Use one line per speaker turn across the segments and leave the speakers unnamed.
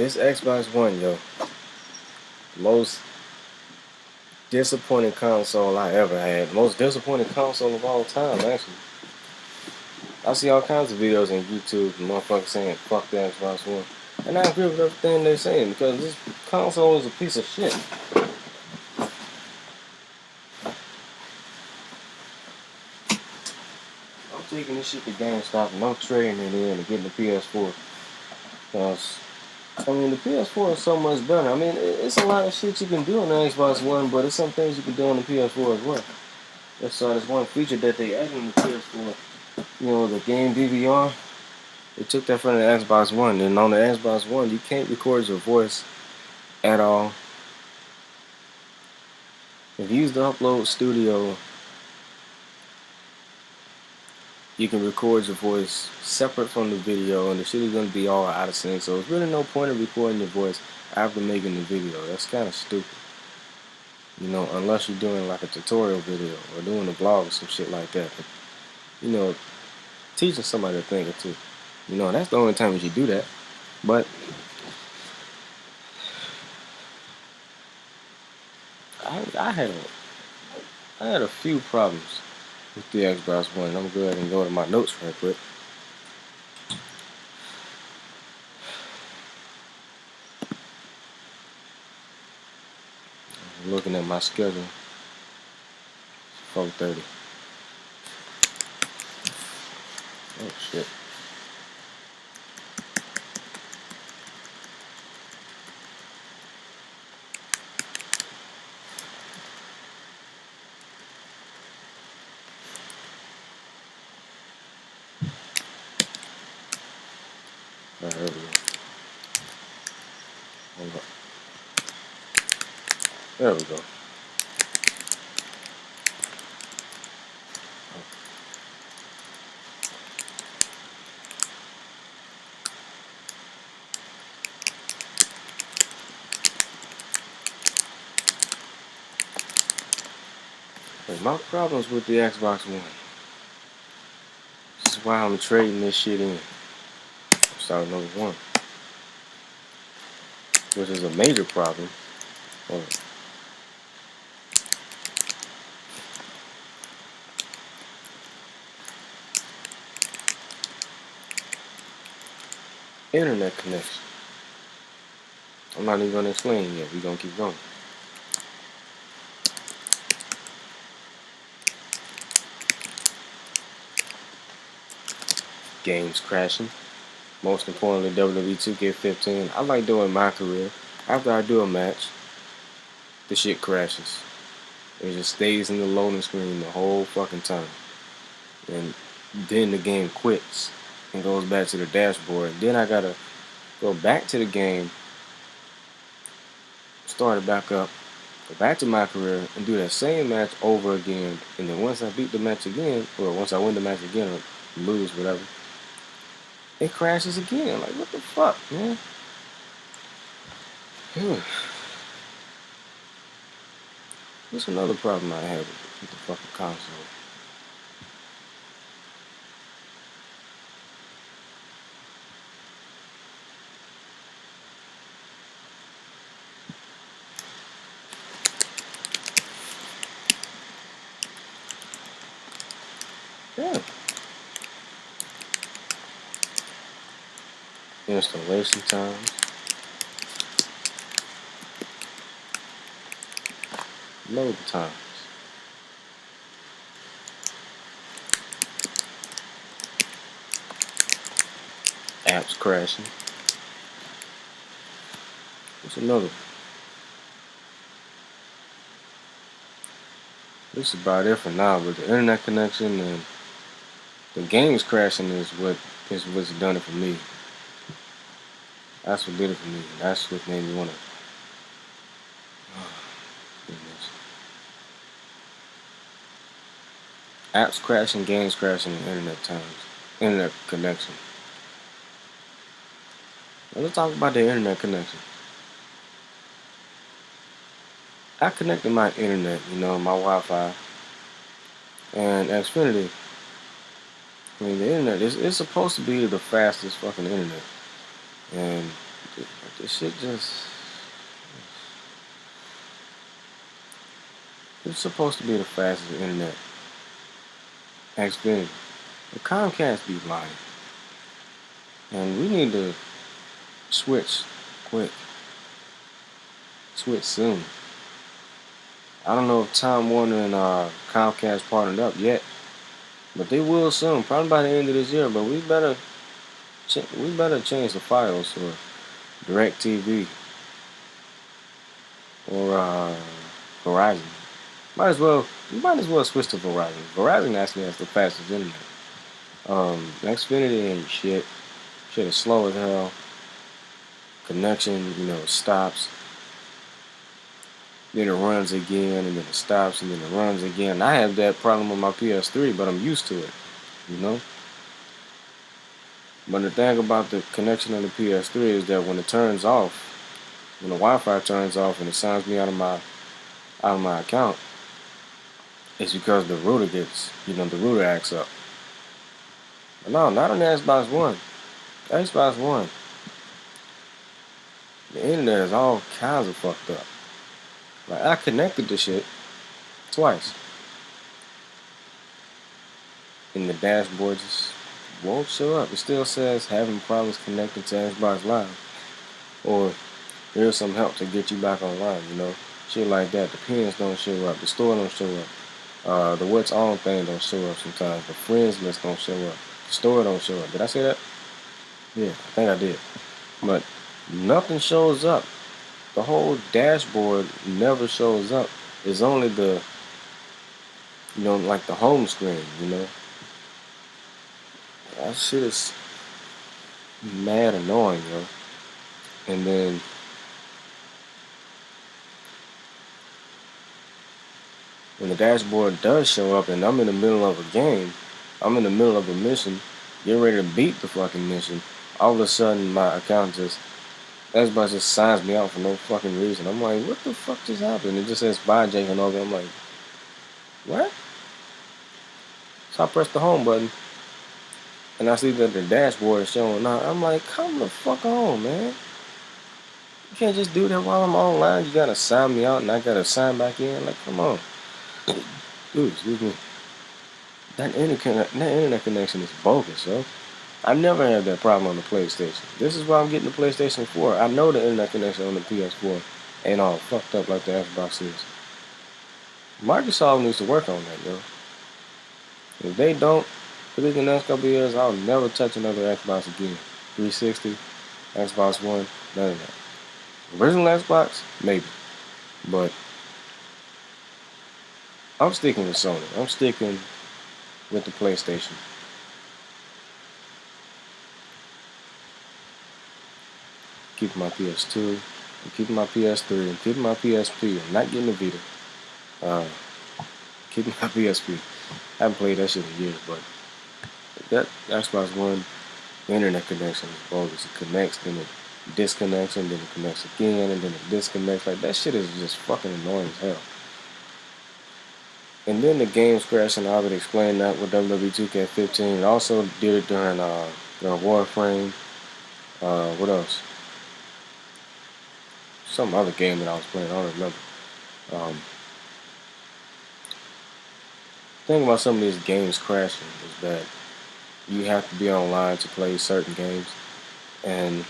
This Xbox One, yo, most disappointing console I ever had. Most disappointing console of all time, actually. I see all kinds of videos on YouTube and motherfuckers saying, fuck the Xbox One. And I agree with everything they're saying because this console is a piece of shit. I'm taking this shit to GameStop and I'm trading it in and getting the PS4. Because, I mean, the PS4 is so much better. I mean, it's a lot of shit you can do on the Xbox One, but it's some things you can do on the PS4 as well. There's one feature that they added on the PS4. You know, the game DVR. They took that from the Xbox One. And on the Xbox One, you can't record your voice at all. If you use the Upload Studio, you can record your voice separate from the video, and the shit is going to be all out of sync. So there's really no point in recording your voice after making the video. That's kind of stupid. You know, unless you're doing like a tutorial video or doing a vlog or some shit like that. But, you know, teaching somebody a thing or two. You know, that's the only time you should do that. But I had a few problems with the Xbox One. I'm going to go ahead and go to my notes right quick. I'm looking at my schedule. It's 4:30. Oh shit. Alright, there we go. Hold up. There we go. My problems with the Xbox One. This is why I'm trading this shit in. Start number one. Which is a major problem. Internet connection. I'm not even going to explain it yet. We're going to keep going. Games crashing. Most importantly, WWE 2K15. I like doing my career. After I do a match, the shit crashes. It just stays in the loading screen the whole fucking time. And then the game quits and goes back to the dashboard. Then I gotta go back to the game, start it back up, go back to my career, and do that same match over again. And then once I beat the match again, or once I win the match again, or lose, whatever, it crashes again. Like, what the fuck, man? What's another problem I have with the fucking console? Yeah. Installation times. Load times. Apps crashing. What's another one? This is about it for now, but the internet connection and the games crashing is what's done it for me. That's what did it for me. That's what made me wanna. Oh, goodness. Apps crashing, games crashing, and internet connection. Now let's talk about the internet connection. I connected my internet, my Wi-Fi, and Xfinity. I mean, the internet is supposed to be the fastest fucking internet. And This shit just. It's supposed to be the fastest internet. Xfinity. The Comcast be lying. And we need to switch quick. Switch soon. I don't know if Time Warner and Comcast partnered up yet, but they will soon. Probably by the end of this year. But we better change the files or DirecTV or Verizon. You might as well switch to Verizon. Verizon actually has the fastest internet. Xfinity ain't shit. Shit is slow as hell. Connection, stops. Then it runs again, and then it stops, and then it runs again. I have that problem with my PS3, but I'm used to it, But the thing about the connection on the PS3 is that when it turns off, when the Wi-Fi turns off and it signs me out of my account, it's because the router the router acts up. But no, not on the Xbox One. The Xbox One, the internet is all kinds of fucked up. Like, I connected the shit twice. And the dashboard just won't show up. It still says having problems connecting to Xbox Live. Or here's some help to get you back online, Shit like that. The pins don't show up. The store don't show up. The what's on thing don't show up sometimes. The friends list don't show up. The store don't show up. Did I say that? Yeah, I think I did. But nothing shows up. The whole dashboard never shows up. It's only the, like the home screen, That shit is mad annoying, And then when the dashboard does show up and I'm in the middle of a game, I'm in the middle of a mission, getting ready to beat the fucking mission, all of a sudden my account Xbox just signs me out for no fucking reason. I'm like, what the fuck just happened? It just says thejayhonovi. I'm like, what? So I press the home button, and I see that the dashboard is showing now. I'm like, come the fuck on, man. You can't just do that while I'm online. You gotta sign me out, and I gotta sign back in. Like, come on. Dude, excuse me. That internet connection is bogus, yo. I never had that problem on the PlayStation. This is why I'm getting the PlayStation 4. I know the internet connection on the PS4 ain't all fucked up like the Xbox is. Microsoft needs to work on that, yo. If they don't, within the next couple of years, I'll never touch another Xbox again. 360, Xbox One, none of that. Original Xbox, maybe. But I'm sticking with Sony. I'm sticking with the PlayStation. Keeping my PS2, I'm keeping my PS3, I'm keeping my PSP. I'm not getting a Vita. Keeping my PSP. I haven't played that shit in years, but that Xbox One internet connection is bogus. It connects, then it disconnects, and then it connects again, and then it disconnects. Like, that shit is just fucking annoying as hell. And then the game's crashing. I already explained that with WWE 2K15. It also did it during Warframe. What else? Some other game that I was playing. I don't remember. The thing about some of these games crashing is that you have to be online to play certain games. And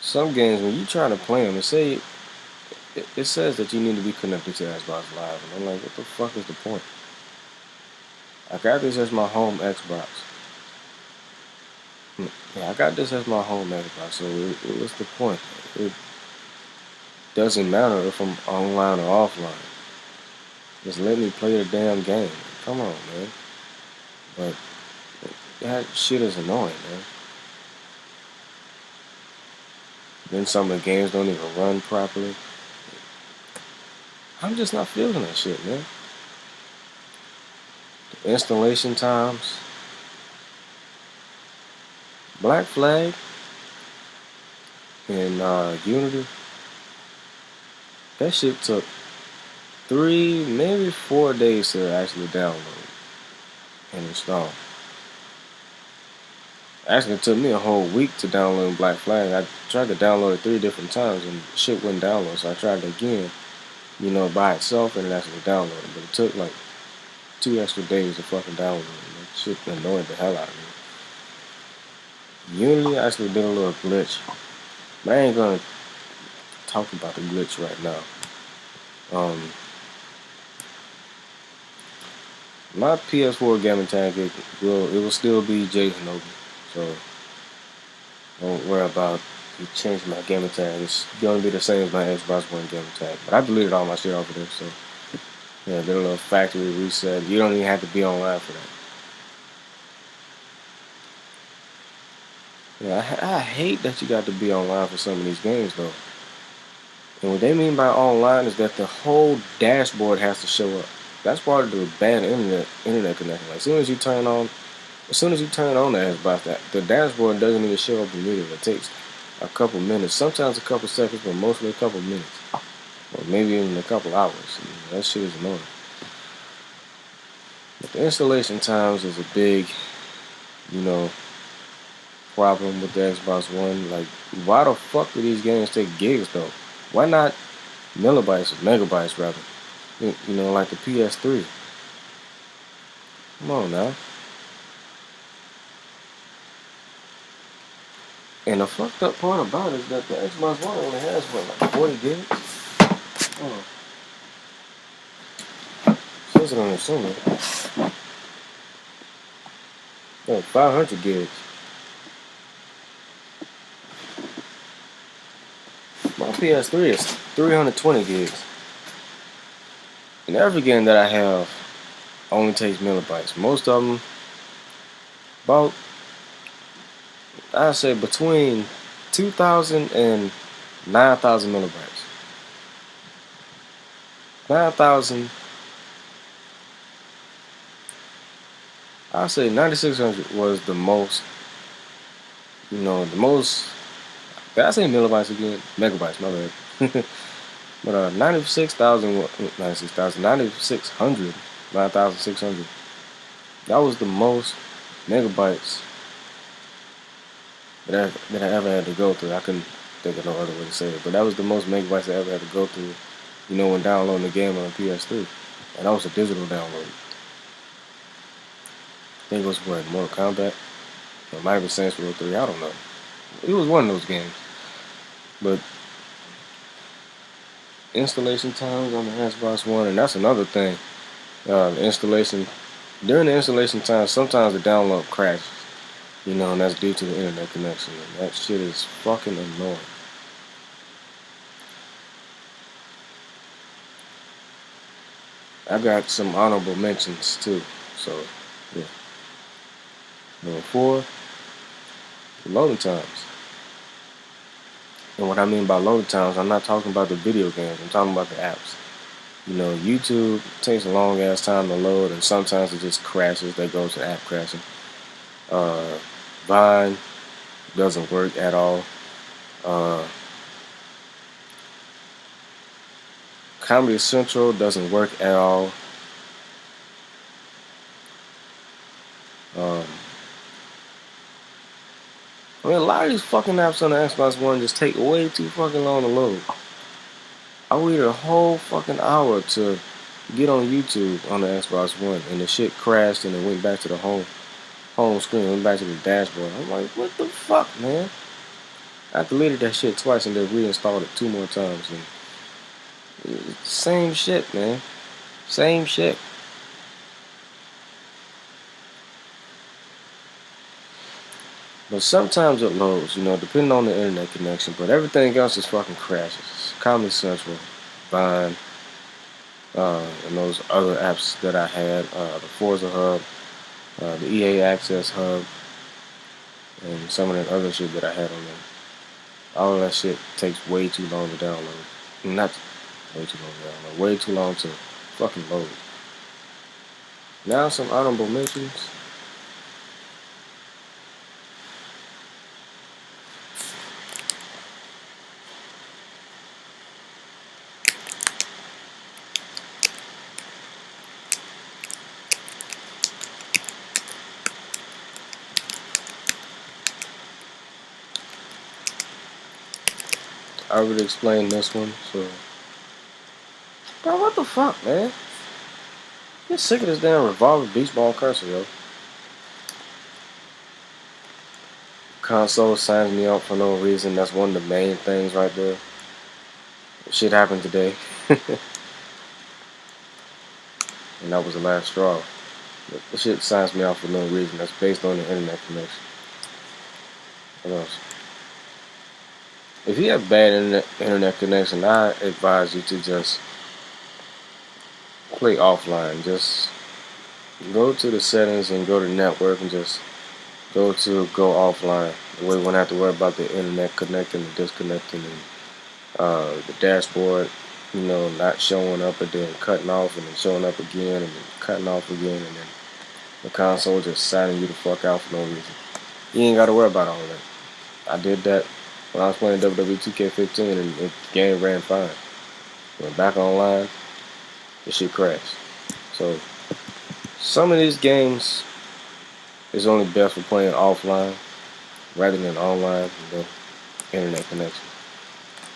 some games, when you try to play them, it says that you need to be connected to Xbox Live. And I'm like, what the fuck is the point? I got this as my home Xbox. Yeah, I got this as my home Xbox, so what's the point? It doesn't matter if I'm online or offline. Just let me play the damn game. Come on, man. But that shit is annoying, man. Then some of the games don't even run properly. I'm just not feeling that shit, man. The installation times. Black Flag and Unity. That shit took 3, maybe 4 days to actually download and install. Actually, it took me a whole week to download Black Flag. I tried to download it 3 different times and shit wouldn't download. So I tried it again, by itself, and it actually downloaded. But it took like 2 extra days to fucking download it. That shit annoyed the hell out of me. Unity actually did a little glitch, but I ain't gonna talk about the glitch right now. My PS4 gaming tag it will still be xXJayHonovi, so don't worry about you changing my gaming tag. It's gonna be the same as my Xbox One gaming tag. But I deleted all my shit off of there, so yeah, did a little factory reset. You don't even have to be online for that. Yeah, I hate that you got to be online for some of these games though. And what they mean by online is that the whole dashboard has to show up. That's part of the bad internet connection. Like, as soon as you turn on the Xbox, the dashboard doesn't even show up immediately. It takes a couple minutes, sometimes a couple seconds, but mostly a couple minutes, or maybe even a couple hours. That shit is annoying. But the installation times is a big, you know, problem with the Xbox One. Like, why the fuck do these games take gigs though? Why not millibytes or megabytes rather? Like the PS3. Come on now. And the fucked up part about it is that the Xbox One only has like 40 gigs. Oh. Says it on the summary. Oh, 500 gigs. My PS3 is 320 gigs. And every game that I have only takes millibytes. Most of them, I'd say between 2,000 and 9,000 millibytes. 9,000, I'd say 9,600 was the most, the most, did I say millibytes again? Megabytes, my bad. But 9,600, 9,600. That was the most megabytes that I ever had to go through. I couldn't think of no other way to say it, but that was the most megabytes I ever had to go through, when downloading the game on PS3. And that was a digital download. I think it was Mortal Kombat. It might have been Saints Row 3, I don't know. It was one of those games. But installation times on the Xbox One, and that's another thing. During the installation time, sometimes the download crashes, and that's due to the internet connection. And that shit is fucking annoying. I got some honorable mentions too, so yeah. Number 4, loading times. And what I mean by loading times, I'm not talking about the video games, I'm talking about the apps. YouTube takes a long ass time to load, and sometimes it just crashes. That goes to app crashing. Vine doesn't work at all. Comedy Central doesn't work at all. A lot of these fucking apps on the Xbox One just take way too fucking long to load. I waited a whole fucking hour to get on YouTube on the Xbox One, and the shit crashed, and it went back to the home screen, went back to the dashboard. I'm like, what the fuck, man? I deleted that shit twice and then reinstalled it 2 more times, and same shit, man. Same shit. But sometimes it loads, depending on the internet connection. But everything else just fucking crashes. Comedy Central, Vine, and those other apps that I had, the Forza Hub, the EA Access Hub, and some of that other shit that I had on there. All of that shit takes way too long to download. Not way too long to download. Way too long to fucking load. Now some honorable mentions. I already explained this one, so. Bro, what the fuck, man? Get sick of this damn revolver beach ball cursor, yo. Console signs me up for no reason. That's one of the main things right there. Shit happened today. And that was the last straw. But the shit signs me off for no reason. That's based on the internet connection. What else? If you have bad internet connection, I advise you to just play offline. Just go to the settings and go to network and just go offline. The way we won't have to worry about the internet connecting and disconnecting and the dashboard, not showing up and then cutting off and then showing up again and then cutting off again and then the console just signing you the fuck out for no reason. You ain't got to worry about all that. I did that when I was playing WWE 2K15 and the game ran fine. Went back online, the shit crashed. So some of these games is only best for playing offline rather than online with the internet connection.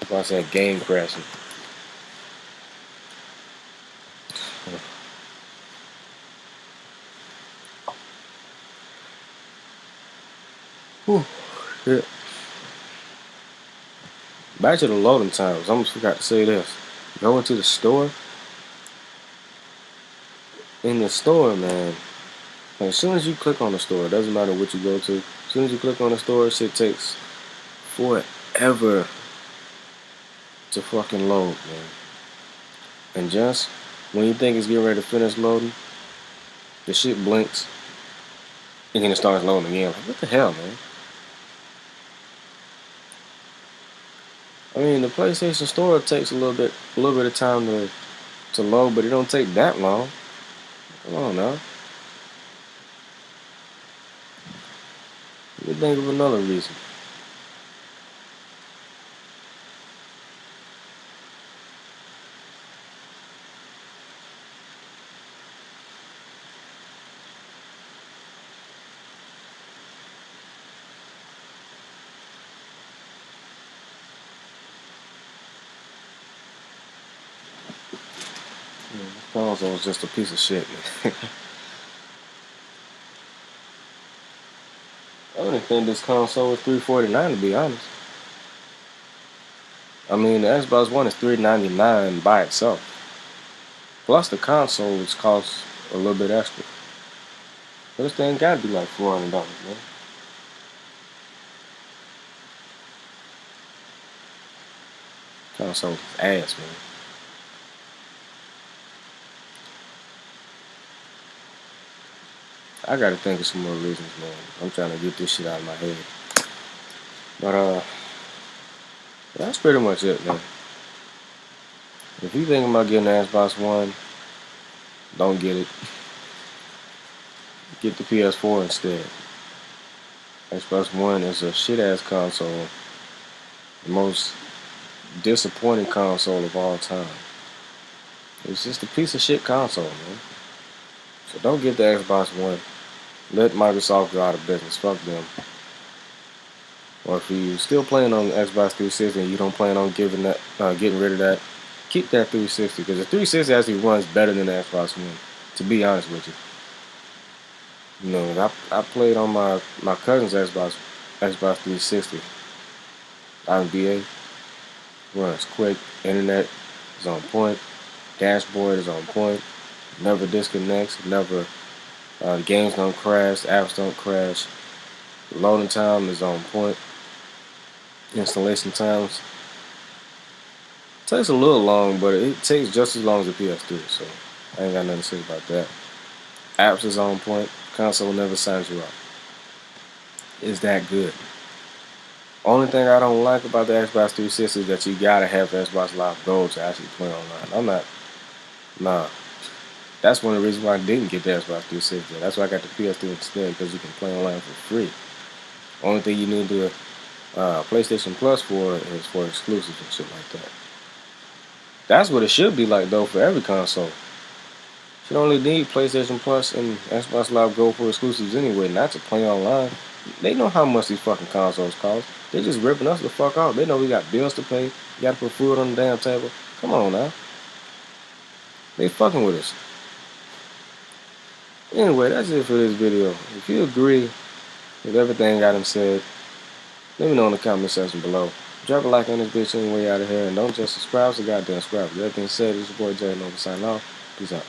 That's why I said game crashing. Whew. Yeah. Back to the loading times. I almost forgot to say this. Go into the store. In the store, man, as soon as you click on the store, it doesn't matter what you go to. As soon as you click on the store, shit takes forever to fucking load, man. And just when you think it's getting ready to finish loading, the shit blinks and then it starts loading again. Like, what the hell, man? I mean, the PlayStation Store takes a little bit of time to load, but it don't take that long. Come on now. Let me think of another reason. This console is just a piece of shit, man. I don't think this console is $349 to be honest. I mean, the Xbox One is $399 by itself. Plus the console, which costs a little bit extra. But this thing gotta be like $400, man. Console is ass, man. I gotta think of some more reasons, man. I'm trying to get this shit out of my head. But that's pretty much it, man. If you thinking about getting the Xbox One, don't get it. Get the PS4 instead. Xbox One is a shit ass console. The most disappointing console of all time. It's just a piece of shit console, man. So don't get the Xbox One. Let Microsoft go out of business. Fuck them. Or if you still playing on Xbox 360 and you don't plan on getting rid of that, keep that 360 because the 360 actually runs better than the Xbox One. To be honest with you. I played on my cousin's Xbox 360. IMBA runs quick. Internet is on point. Dashboard is on point. Never disconnects. Never games don't crash. Apps don't crash. Loading time is on point. Installation times takes a little long, but it takes just as long as the PS3. So I ain't got nothing to say about that. Apps is on point. Console never signs you up. It's that good. Only thing I don't like about the Xbox 360 is that you gotta have Xbox Live Gold to actually play online. That's one of the reasons why I didn't get the Xbox 360. That's why I got the PS3 instead, because you can play online for free. Only thing you need to PlayStation Plus for is for exclusives and shit like that. That's what it should be like though for every console. You should only need PlayStation Plus and Xbox Live Gold for exclusives anyway, not to play online. They know how much these fucking consoles cost. They just ripping us the fuck off. They know we got bills to pay. You gotta put food on the damn table. Come on now. They fucking with us. Anyway, that's it for this video. If you agree with everything I done said, let me know in the comment section below. Drop a like on this bitch on your way out of here, and don't just subscribe, so goddamn subscribe. With that being said, it's your boy Jay Nova signing off. Peace out.